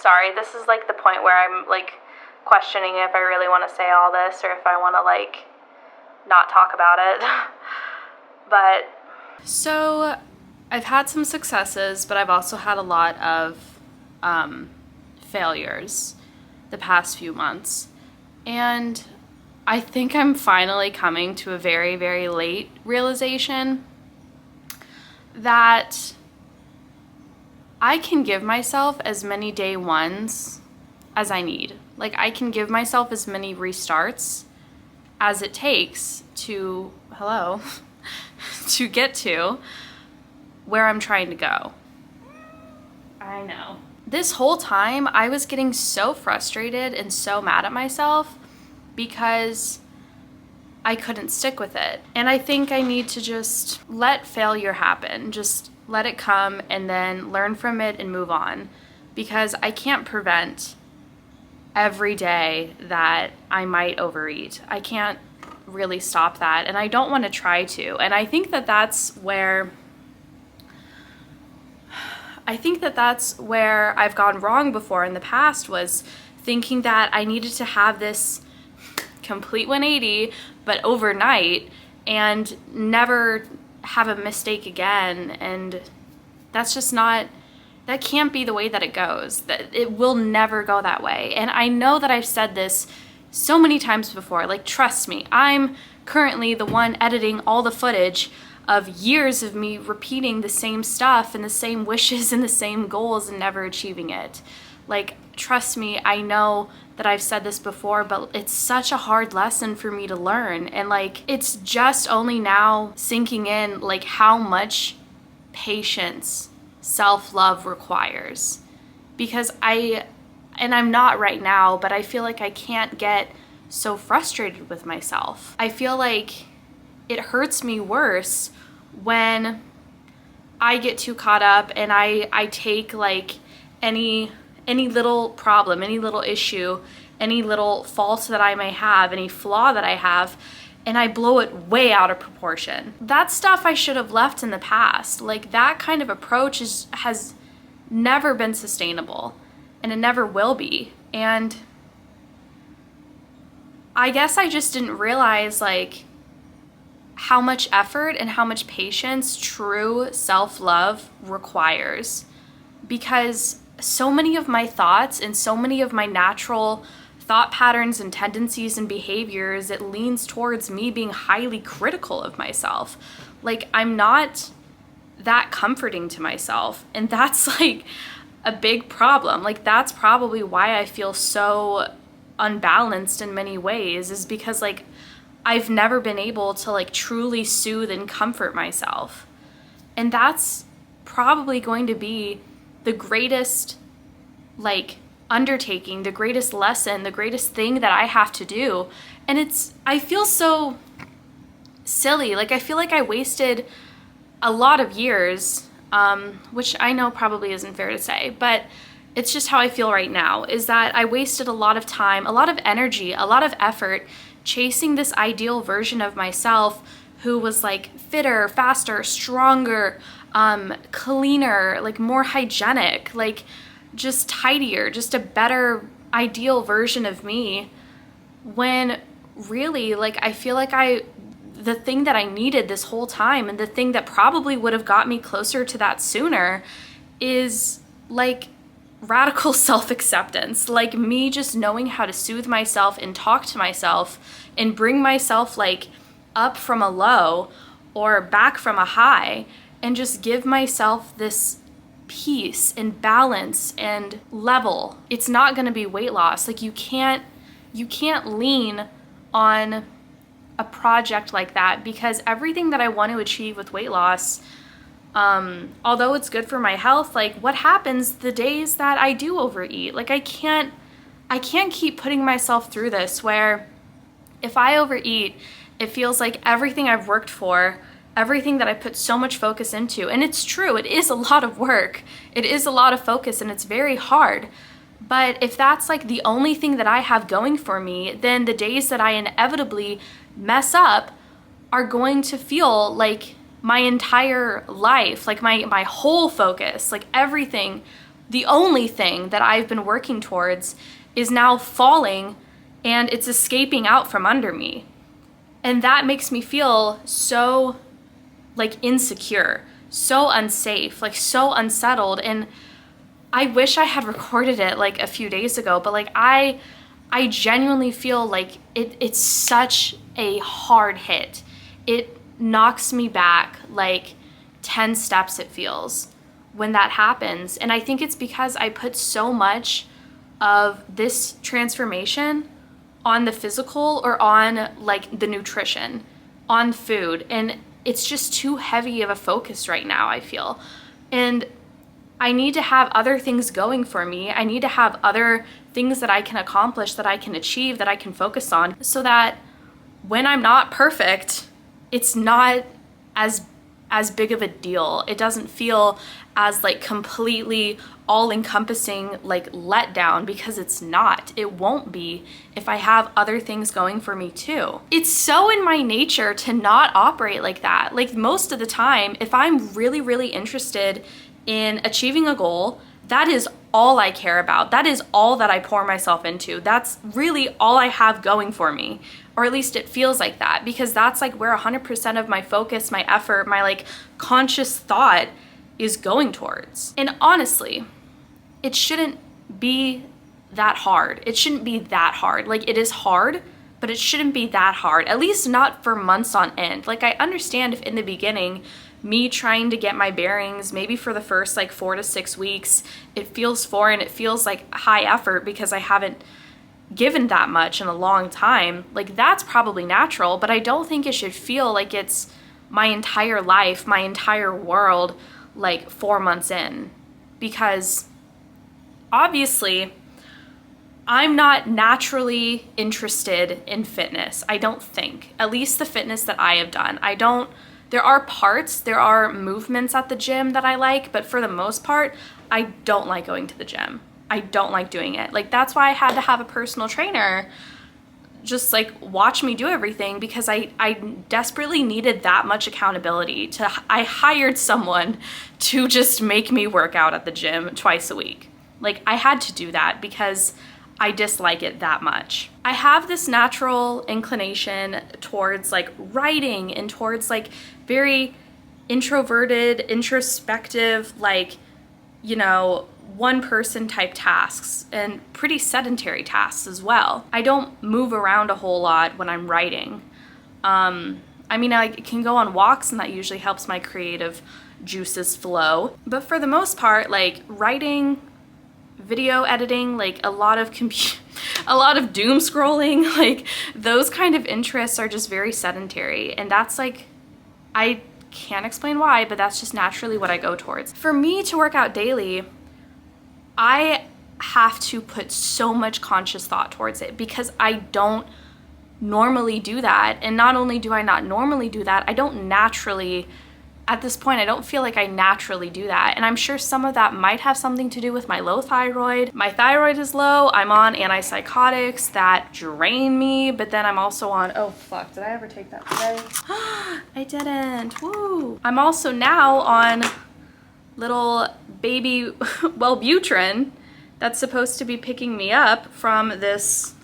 Sorry, this is like the point where I'm like questioning if I really want to say all this or if I want to like not talk about it. But so I've had some successes, but I've also had a lot of failures the past few months. And I think I'm finally coming to a very, very late realization that I can give myself as many day ones as I need. Like, I can give myself as many restarts as it takes to, to get to where I'm trying to go. I know. This whole time, I was getting so frustrated and so mad at myself because I couldn't stick with it. And I think I need to just let failure happen. Just let it come and then learn from it and move on. Because I can't prevent every day that I might overeat. I can't really stop that. And I don't want to try to. And I think that that's where I've gone wrong before in the past, was thinking that I needed to have this complete 180, but overnight, and never have a mistake again. And that's just not, that can't be the way that it goes. That it will never go that way. And I know that I've said this so many times before. Like, trust me, I'm currently the one editing all the footage of years of me repeating the same stuff and the same wishes and the same goals and never achieving it. Like, trust me, I know that I've said this before, but it's such a hard lesson for me to learn. And like, it's just only now sinking in, like, how much patience self-love requires. Because I'm not right now, but I feel like I can't get so frustrated with myself. I feel like it hurts me worse when I get too caught up and I take like any little problem, any little issue, any little fault that I may have, any flaw that I have, and I blow it way out of proportion. That stuff I should have left in the past. Like, that kind of approach has never been sustainable, and it never will be. And I guess I just didn't realize like how much effort and how much patience true self-love requires, because so many of my thoughts and so many of my natural thought patterns and tendencies and behaviors, it leans towards me being highly critical of myself. Like, I'm not that comforting to myself, and that's like a big problem. Like, that's probably why I feel so unbalanced in many ways, is because like I've never been able to like truly soothe and comfort myself. And that's probably going to be the greatest like undertaking, the greatest lesson, the greatest thing that I have to do. And I feel so silly. Like, I feel like I wasted a lot of years, which I know probably isn't fair to say, but it's just how I feel right now, is that I wasted a lot of time, a lot of energy, a lot of effort chasing this ideal version of myself who was like fitter, faster, stronger, cleaner, like more hygienic, like just tidier, just a better ideal version of me, when really, like, I feel like the thing that I needed this whole time, and the thing that probably would have got me closer to that sooner, is like radical self-acceptance. Like, me just knowing how to soothe myself and talk to myself and bring myself like up from a low or back from a high, and just give myself this peace and balance and level. It's not going to be weight loss. Like, you can't lean on a project like that, because everything that I want to achieve with weight loss, although it's good for my health, like, what happens the days that I do overeat? Like, I can't keep putting myself through this, where if I overeat, it feels like everything I've worked for, everything that I put so much focus into, and it's true, it is a lot of work, it is a lot of focus, and it's very hard. But if that's like the only thing that I have going for me, then the days that I inevitably mess up are going to feel like my entire life, like my whole focus, like everything the only thing that I've been working towards is now falling and it's escaping out from under me. And that makes me feel so like insecure, so unsafe, like so unsettled. And I wish I had recorded it like a few days ago, but like I genuinely feel like it's such a hard hit. It knocks me back like 10 steps, it feels, when that happens. And I think it's because I put so much of this transformation on the physical or on like the nutrition, on food. And it's just too heavy of a focus right now, I feel. And I need to have other things going for me. I need to have other things that I can accomplish, that I can achieve, that I can focus on, so that when I'm not perfect, it's not as big of a deal. It doesn't feel as like completely all-encompassing like letdown, because it's not. It won't be if I have other things going for me too. It's so in my nature to not operate like that. Like most of the time, if I'm really, really interested in achieving a goal, that is all I care about. That is all that I pour myself into. That's really all I have going for me. Or at least it feels like that, because that's like where 100% of my focus, my effort, my like conscious thought is going towards. And honestly, it shouldn't be that hard. It shouldn't be that hard. Like it is hard, but it shouldn't be that hard, at least not for months on end. Like I understand if in the beginning, me trying to get my bearings, maybe for the first like 4 to 6 weeks, it feels foreign, it feels like high effort because I haven't given that much in a long time. Like that's probably natural, but I don't think it should feel like it's my entire life, my entire world, like 4 months in. Because obviously, I'm not naturally interested in fitness, I don't think. At least the fitness that I have done. There are parts, there are movements at the gym that I like, but for the most part, I don't like going to the gym. I don't like doing it. Like that's why I had to have a personal trainer just like watch me do everything, because I desperately needed that much accountability. I hired someone to just make me work out at the gym twice a week. Like I had to do that because I dislike it that much. I have this natural inclination towards like writing and towards like very introverted, introspective, like, you know, one person type tasks, and pretty sedentary tasks as well. I don't move around a whole lot when I'm writing. I mean, I can go on walks and that usually helps my creative juices flow. But for the most part, like writing, video editing, like a lot of doom scrolling, like those kind of interests are just very sedentary. And that's like, I can't explain why, but that's just naturally what I go towards. For me to work out daily, I have to put so much conscious thought towards it, because I don't normally do that. And not only do I not normally do that, I don't naturally, at this point, I don't feel like I naturally do that. And I'm sure some of that might have something to do with my low thyroid. My thyroid is low. I'm on antipsychotics that drain me, but then I'm also on, oh fuck, did I ever take that today? I didn't, woo. I'm also now on little baby Wellbutrin that's supposed to be picking me up from this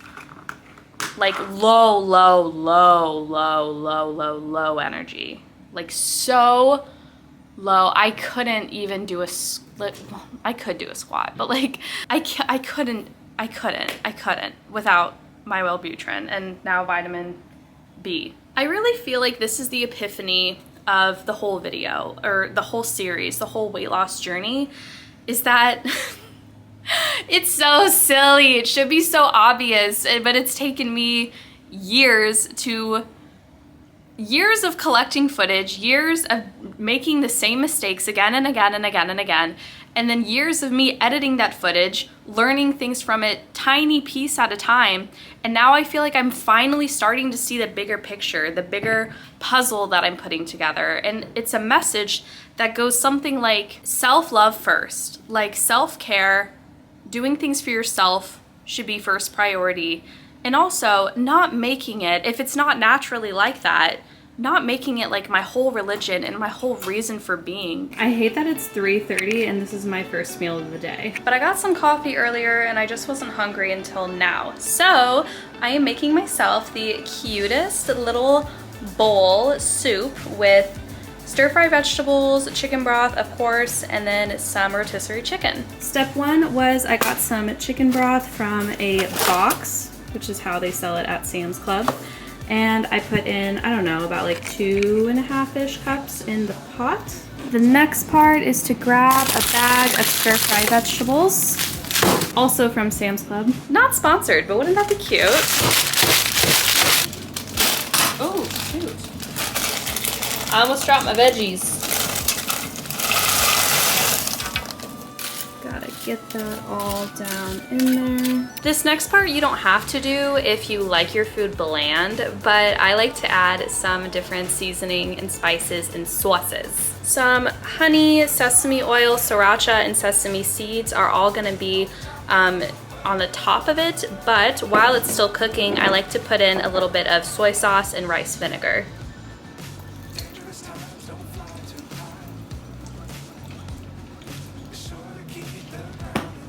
like low energy. Like so low. I couldn't even do a split. I could do a squat, but like I couldn't without my Wellbutrin and now vitamin B. I really feel like this is the epiphany of the whole video, or the whole series, the whole weight loss journey, is that it's so silly. It should be so obvious, but it's taken me years of collecting footage, years of making the same mistakes again and again and again and again, and then years of me editing that footage, learning things from it, tiny piece at a time. And now I feel like I'm finally starting to see the bigger picture, the bigger puzzle that I'm putting together. And it's a message that goes something like self-love first, like self-care, doing things for yourself should be first priority. And also not making it, if it's not naturally like that, not making it like my whole religion and my whole reason for being. I hate that it's 3:30 and this is my first meal of the day. But I got some coffee earlier and I just wasn't hungry until now. So I am making myself the cutest little bowl soup with stir-fried vegetables, chicken broth, of course, and then some rotisserie chicken. Step one was I got some chicken broth from a box, which is how they sell it at Sam's Club. And I put in, I don't know, about like 2.5-ish cups in the pot. The next part is to grab a bag of stir-fried vegetables, also from Sam's Club. Not sponsored, but wouldn't that be cute? Oh, shoot. I almost dropped my veggies. Gotta get that all down in there. This next part you don't have to do if you like your food bland, but I like to add some different seasoning and spices and sauces. Some honey, sesame oil, sriracha, and sesame seeds are all gonna be on the top of it, but while it's still cooking, I like to put in a little bit of soy sauce and rice vinegar.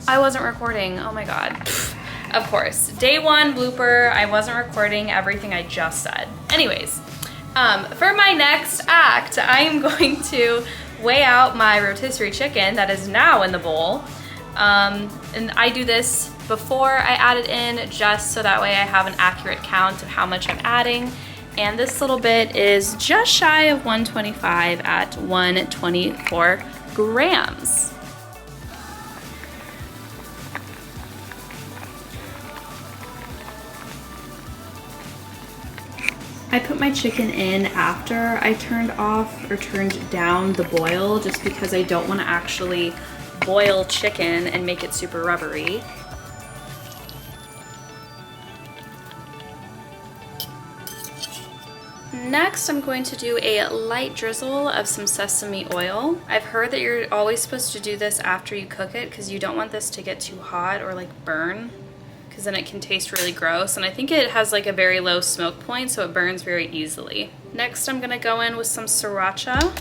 I wasn't recording, oh my God. Of course, day one blooper, I wasn't recording everything I just said. Anyways, for my next act, I am going to weigh out my rotisserie chicken that is now in the bowl. And I do this before I add it in, just so that way I have an accurate count of how much I'm adding. And this little bit is just shy of 125 at 124 grams. I put my chicken in after I turned off or turned down the boil, just because I don't want to actually boil chicken and make it super rubbery. Next, I'm going to do a light drizzle of some sesame oil. I've heard that you're always supposed to do this after you cook it because you don't want this to get too hot or like burn, because then it can taste really gross. And I think it has like a very low smoke point, so it burns very easily. Next, I'm gonna go in with some sriracha.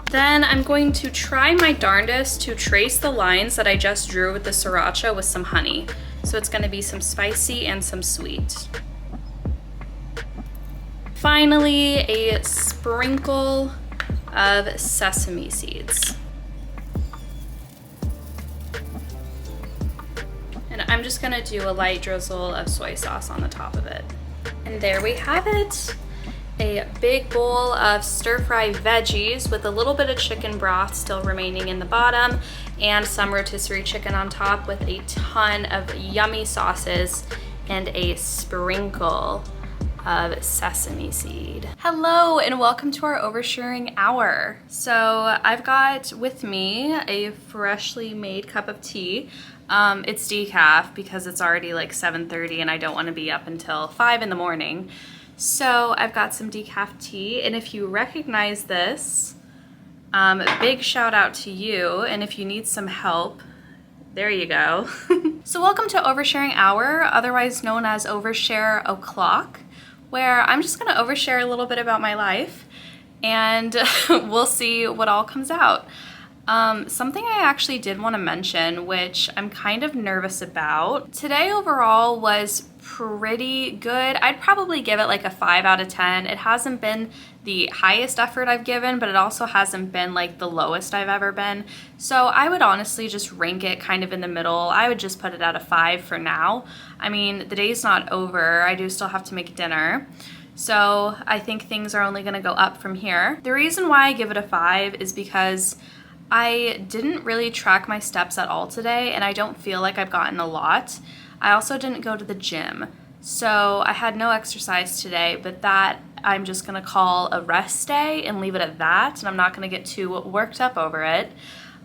Then I'm going to try my darndest to trace the lines that I just drew with the sriracha with some honey. So it's gonna be some spicy and some sweet. Finally, a sprinkle of sesame seeds. And I'm just gonna do a light drizzle of soy sauce on the top of it. And there we have it. A big bowl of stir-fried veggies with a little bit of chicken broth still remaining in the bottom, and some rotisserie chicken on top with a ton of yummy sauces and a sprinkle of sesame seed. Hello and welcome to our oversharing hour. So I've got with me a freshly made cup of tea. It's decaf because it's already like 7:30 and I don't want to be up until 5 in the morning. So I've got some decaf tea, and if you recognize this, big shout out to you, and if you need some help, there you go. So welcome to Oversharing Hour, otherwise known as Overshare O'Clock, where I'm just gonna overshare a little bit about my life, and we'll see what all comes out. Something I actually did want to mention, which I'm kind of nervous about. Today overall was pretty good. I'd probably give it like a 5 out of 10. It hasn't been the highest effort I've given, but it also hasn't been like the lowest I've ever been. So I would honestly just rank it kind of in the middle. I would just put it at a 5 for now. I mean, the day's not over. I do still have to make dinner. So I think things are only gonna go up from here. The reason why I give it a 5 is because I didn't really track my steps at all today, and I don't feel like I've gotten a lot. I also didn't go to the gym, so I had no exercise today, but that I'm just gonna call a rest day and leave it at that, and I'm not gonna get too worked up over it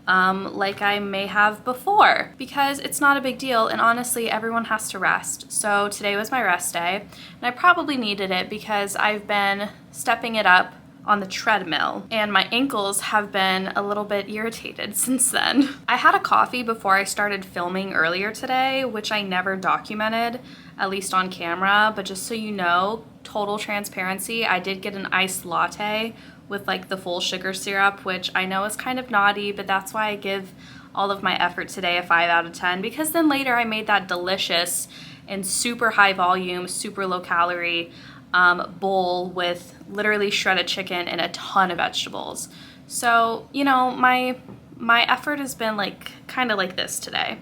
like I may have before, because it's not a big deal, and honestly, everyone has to rest. So today was my rest day, and I probably needed it because I've been stepping it up on the treadmill, and my ankles have been a little bit irritated since then. I had a coffee before I started filming earlier today, which I never documented, at least on camera, but just so you know, total transparency, I did get an iced latte with like the full sugar syrup, which I know is kind of naughty, but that's why I give all of my effort today a 5 out of 10, because then later I made that delicious and super high volume, super low calorie bowl with literally shredded chicken and a ton of vegetables. So, you know, my effort has been like kind of like this today.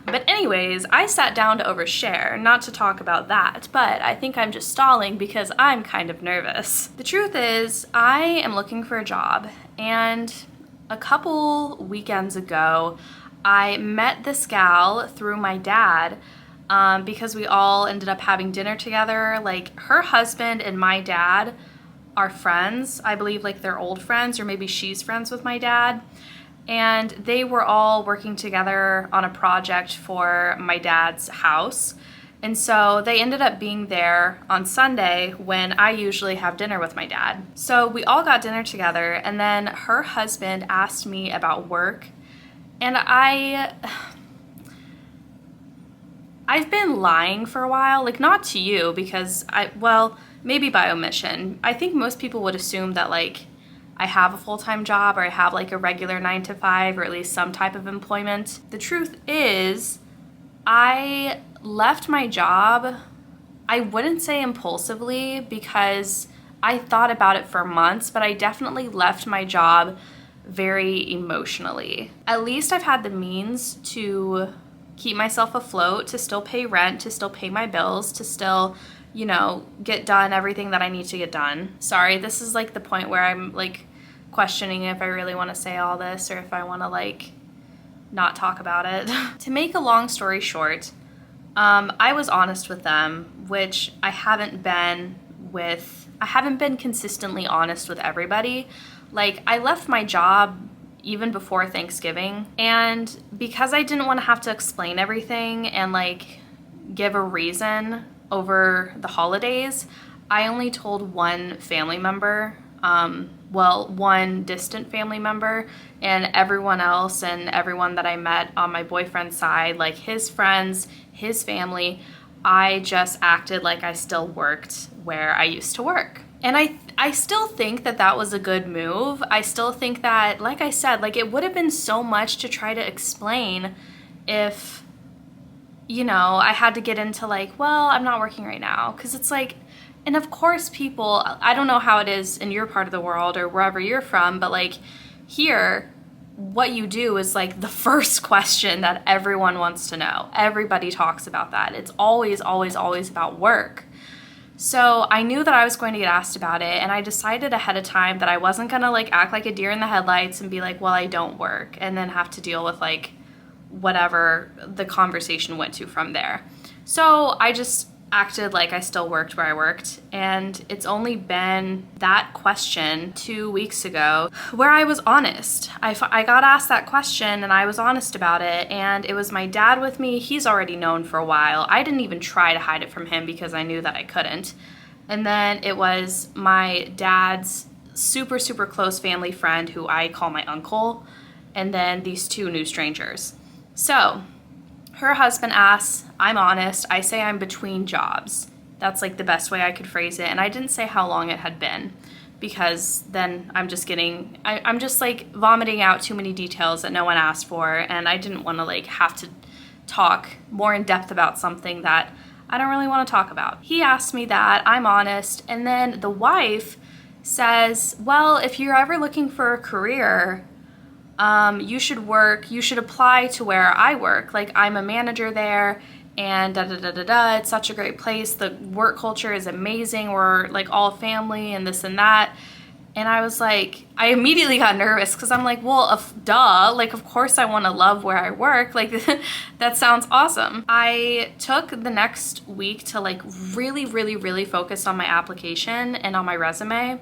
But anyways, I sat down to overshare, not to talk about that, but I think I'm just stalling because I'm kind of nervous. The truth is, I am looking for a job, and a couple weekends ago, I met this gal through my dad because we all ended up having dinner together. Like, her husband and my dad are friends. I believe like they're old friends, or maybe she's friends with my dad. And they were all working together on a project for my dad's house. And so they ended up being there on Sunday when I usually have dinner with my dad. So we all got dinner together, and then her husband asked me about work. And I've been lying for a while, like not to you because maybe by omission. I think most people would assume that like I have a full-time job, or I have like a regular 9 to 5, or at least some type of employment. The truth is, I left my job, I wouldn't say impulsively because I thought about it for months, but I definitely left my job very emotionally. At least I've had the means to keep myself afloat, to still pay rent, to still pay my bills, to still, you know, get done everything that I need to get done. Sorry, this is like the point where I'm like questioning if I really want to say all this or if I want to like not talk about it. To make a long story short, I was honest with them, which I haven't been consistently honest with everybody. Like, I left my job even before Thanksgiving, and because I didn't want to have to explain everything and like give a reason over the holidays, I only told one family member, one distant family member, and everyone else and everyone that I met on my boyfriend's side, like his friends, his family, I just acted like I still worked where I used to work. And I still think that that was a good move. I still think that, like I said, like it would have been so much to try to explain if, you know, I had to get into like, well, I'm not working right now. Because it's like, and of course people, I don't know how it is in your part of the world or wherever you're from, but like here, what you do is like the first question that everyone wants to know. Everybody talks about that. It's always, always, always about work. So I knew that I was going to get asked about it, and I decided ahead of time that I wasn't gonna like act like a deer in the headlights and be like, well, I don't work, and then have to deal with like whatever the conversation went to from there. So I just acted like I still worked where I worked, and it's only been that question 2 weeks ago where I was honest. I got asked that question and I was honest about it, and it was my dad with me. He's already known for a while. I didn't even try to hide it from him because I knew that I couldn't. And then it was my dad's super, super close family friend who I call my uncle, and then these two new strangers. So her husband asks, I'm honest, I say I'm between jobs. That's like the best way I could phrase it. And I didn't say how long it had been, because then I'm just like vomiting out too many details that no one asked for. And I didn't want to like have to talk more in depth about something that I don't really want to talk about. He asked me that, I'm honest. And then the wife says, well, if you're ever looking for a career, you should apply to where I work. Like, I'm a manager there, and da-da-da-da-da, it's such a great place. The work culture is amazing. We're like all family and this and that. And I was like, I immediately got nervous because I'm like, well, duh, like, of course I want to love where I work. Like, that sounds awesome. I took the next week to like really, really, really focus on my application and on my resume.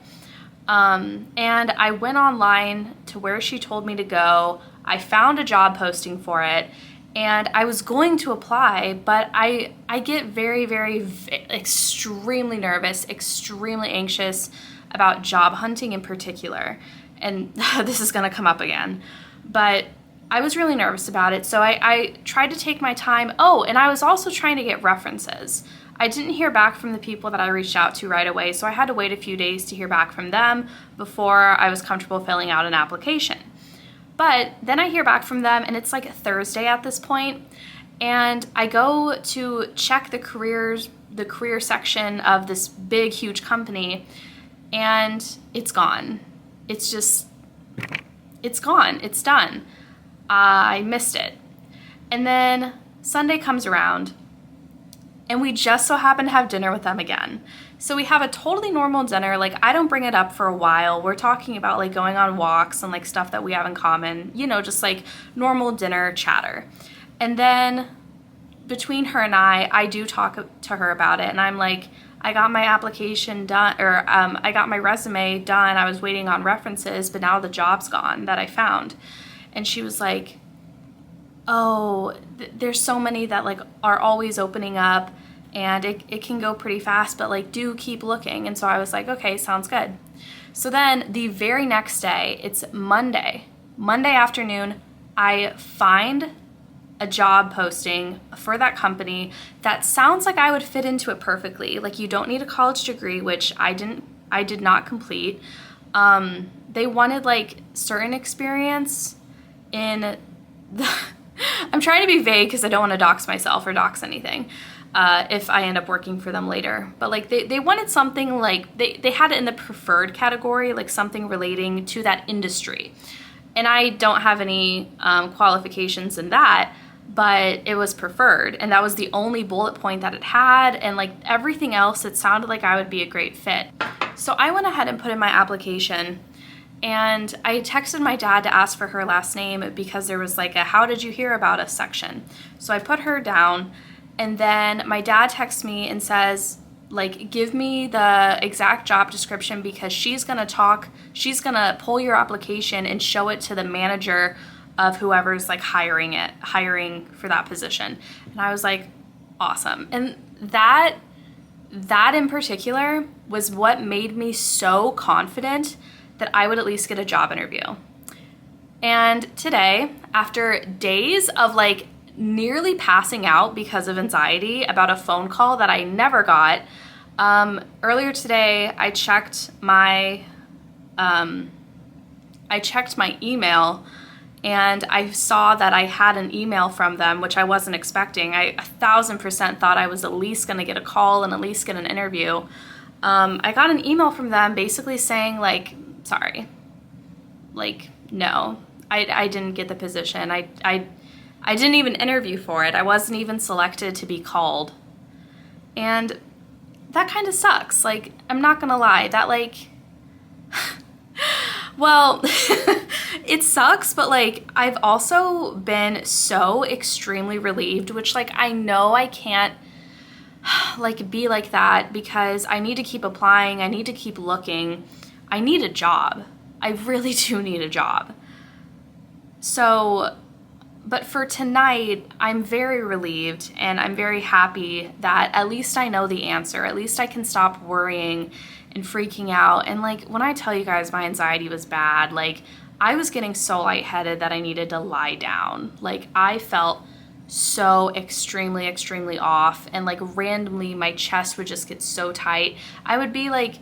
And I went online to where she told me to go. I found a job posting for it, and I was going to apply, but I get very, very, extremely nervous, extremely anxious about job hunting in particular. And this is gonna come up again, but I was really nervous about it. So I tried to take my time. Oh, and I was also trying to get references. I didn't hear back from the people that I reached out to right away, so I had to wait a few days to hear back from them before I was comfortable filling out an application. But then I hear back from them, and it's like a Thursday at this point, and I go to check the career section of this big, huge company, and it's gone. It's gone. It's done. I missed it. And then Sunday comes around, and we just so happen to have dinner with them again. So we have a totally normal dinner. Like, I don't bring it up for a while. We're talking about like going on walks and like stuff that we have in common, you know, just like normal dinner chatter. And then between her and I do talk to her about it, and I'm like, I got my application done, or I got my resume done. I was waiting on references, but now the job's gone that I found. And she was like, oh, there's so many that like are always opening up, and it can go pretty fast, but like do keep looking. And so I was like, okay, sounds good. So then the very next day, it's Monday afternoon, I find a job posting for that company that sounds like I would fit into it perfectly. Like, you don't need a college degree, which I did not complete. They wanted like certain experience in the I'm trying to be vague because I don't want to dox myself or dox anything if I end up working for them later. But like they wanted something like, they had it in the preferred category, like something relating to that industry. And I don't have any qualifications in that, but it was preferred. And that was the only bullet point that it had. And like everything else, it sounded like I would be a great fit. So I went ahead and put in my application. And I texted my dad to ask for her last name because there was like a how did you hear about us section. So I put her down, and then my dad texts me and says, like, give me the exact job description because she's gonna pull your application and show it to the manager of whoever's like hiring for that position. And I was like, awesome. And that in particular was what made me so confident that I would at least get a job interview. And today, after days of like nearly passing out because of anxiety about a phone call that I never got, earlier today I checked my email, and I saw that I had an email from them, which I wasn't expecting. I 1,000% thought I was at least gonna get a call and at least get an interview. I got an email from them basically saying like, sorry, like, no, I didn't get the position. I didn't even interview for it. I wasn't even selected to be called. And that kind of sucks. Like, I'm not gonna lie, that like, well, it sucks, but like, I've also been so extremely relieved, which like, I know I can't like be like that because I need to keep applying. I need to keep looking. I need a job. I really do need a job. So, but for tonight, I'm very relieved and I'm very happy that at least I know the answer. At least I can stop worrying and freaking out. And like, when I tell you guys my anxiety was bad, like I was getting so lightheaded that I needed to lie down. Like I felt so extremely, extremely off, and like randomly my chest would just get so tight. I would be like,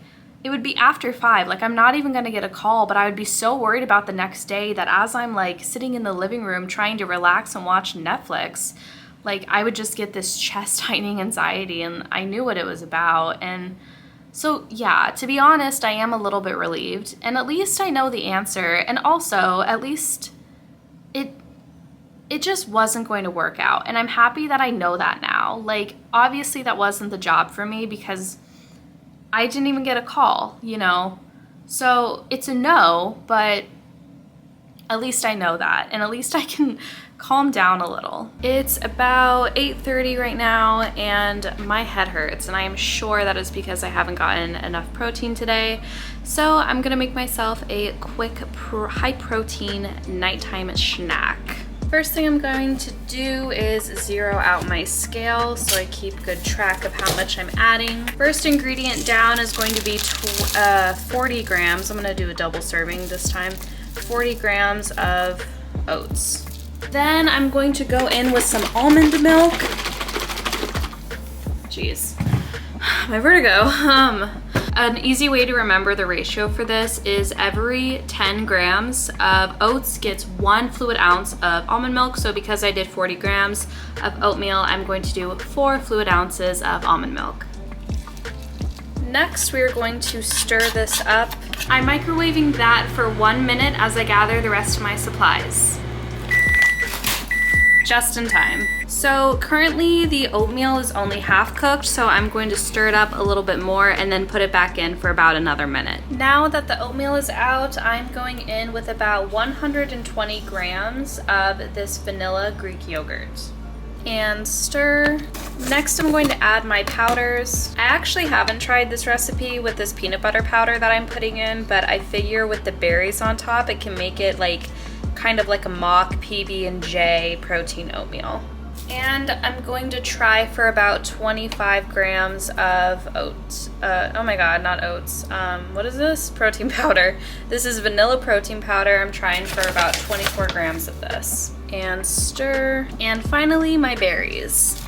it would be after 5, like I'm not even gonna get a call, but I would be so worried about the next day that as I'm like sitting in the living room trying to relax and watch Netflix, like I would just get this chest tightening anxiety, and I knew what it was about. And so yeah, to be honest, I am a little bit relieved, and at least I know the answer, and also at least it just wasn't going to work out, and I'm happy that I know that now. Like obviously that wasn't the job for me because I didn't even get a call, you know? So it's a no, but at least I know that, and at least I can calm down a little. It's about 8:30 right now, and my head hurts, and I am sure that is because I haven't gotten enough protein today. So I'm gonna make myself a quick high protein nighttime snack. First thing I'm going to do is zero out my scale so I keep good track of how much I'm adding. First ingredient down is going to be 40 grams. I'm gonna do a double serving this time. 40 grams of oats. Then I'm going to go in with some almond milk. Jeez, my vertigo. An easy way to remember the ratio for this is every 10 grams of oats gets 1 fluid ounce of almond milk. So because I did 40 grams of oatmeal, I'm going to do 4 fluid ounces of almond milk. Next, we are going to stir this up. I'm microwaving that for 1 minute as I gather the rest of my supplies. Just in time. So currently the oatmeal is only half cooked, so I'm going to stir it up a little bit more and then put it back in for about another minute. Now that the oatmeal is out, I'm going in with about 120 grams of this vanilla Greek yogurt. And stir. Next, I'm going to add my powders. I actually haven't tried this recipe with this peanut butter powder that I'm putting in, but I figure with the berries on top, it can make it like kind of like a mock PB&J protein oatmeal. And I'm going to try for about 25 grams of oats. Oh my god, not oats. What is this? Protein powder. This is vanilla protein powder. I'm trying for about 24 grams of this. And stir. And finally, my berries.